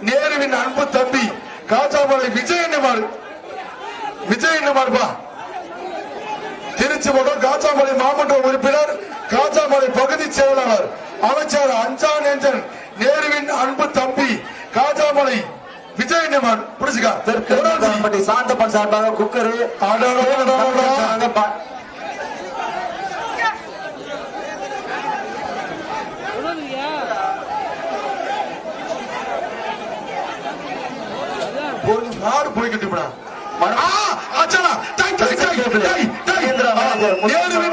நேருவின் அன்பு தம்பி காஜாமலை விஜய் என்னமாறு திருச்சி மாவட்டம் காஜாமலை மாவட்ட உறுப்பினர் காஜாமலை பகுதி செயலாளர் அமைச்சர் அஞ்சான் நேருவின் அன்பு தம்பி காஜாமலை விஜய் என்னமாறு புரிச்சுக்கா சாந்தப்பன் சார்பாக குக்கரு நாடு போய்கிட்டு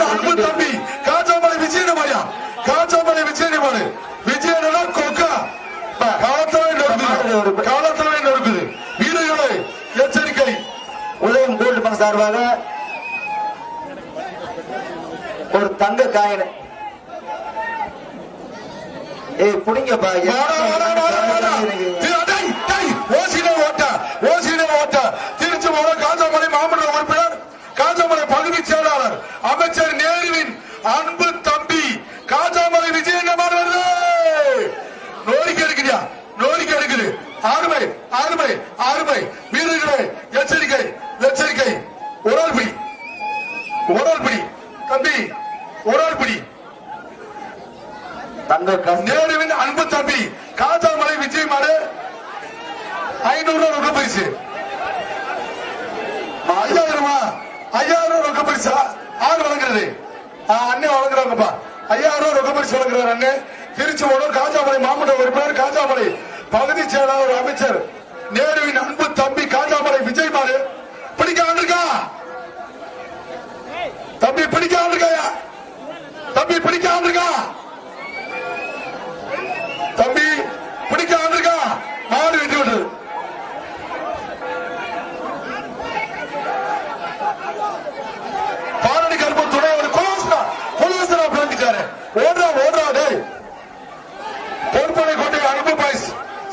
அன்பு தம்பி காஜாமலை விஜயனமாயா காஜாமலை விஜயனமாரு விஜயனா கொக்கா காலத்திலே நொறுக்குது வீரர்களை எச்சரிக்கை. உதயம் கோல்டு பங்க் சார்பாக ஒரு தங்க காயின் புடிங்கப்பா திருச்சி மாவட்டம் காஜாமலை மாவட்ட உறுப்பினர் காஜாமலை பகுதி செயலாளர் அமைச்சர் நேருவின் அன்பு தம்பி காஜாமலை விஜய் நோரிக்கை எடுக்குது ஆறுமை வீரர்களே எச்சரிக்கை உடல்பிடி தம்பி உடல்பிடி நேருவின் அன்பு தம்பி காஜாமலை விஜய் மாடு 500 ரொக்க பரிசு 5000 ரொக்க பரிசா ஆறு வழங்குறது அண்ணன் வழங்குறாங்கப்பா 5000 ரொக்க பரிசு வழங்குறாரு அண்ணன். திருச்சி மாவட்டம் காஜாமலை மாவட்ட உறுப்பினர் காஜாமலை பகுதி செயலாளர் அமைச்சர் நேருவின் அன்பு தம்பி காஜாமலை விஜய் மாடு பிடிக்கா தம்பி பிடிக்காம தம்பி மாடு வெட்டி விட்டு பாரடி கருப்பு துணை ஒரு கொலோசனா பிளாங்கிட்டாரு ஓடுறா டேய் பொறுப்பனை கொண்டு அன்பு பாய்ஸ்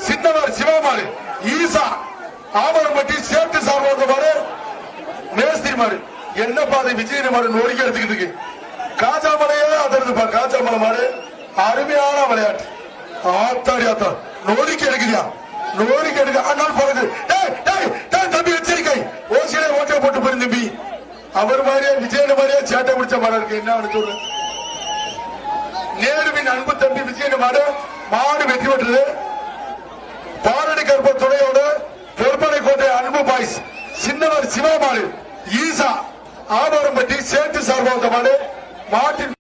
சின்னவர் சிவமாறு ஈசா ஆவரம்பட்டி சேர்த்து சார்பாக மாறு மேஸ்திரி மாறு என்ன பாதை விஜயன் மாறு நோரிக்கை எடுத்துக்கிட்டு இருக்கு. காஜாமலையே அதிர்ந்துப்பா காஜாமலை மாடு அருமையான விளையாட்டு ஆத்தா நோரிக்கை எடுக்குதியா அண்ணால் போறது தம்பி எச்சரிக்கை ஓசியில ஓட்டை போட்டு போய் தம்பி அவர் மாதிரியே விஜயன் மாதிரியே சேட்டை பிடிச்ச மாடு இருக்கு என்ன சொல்லு. நேருவின் அன்பு தம்பி விஜயன் மாடு வெற்றி பெற்றது. பாரடி கருப்ப துணையோடு பொறுப்பனை கோட்டை அன்பு பாய்ஸ் சின்னவர் சிவமாடு ஈசா ஆவாரம்பட்டி சேர்த்து சார்பாக மாடு மாட்டின்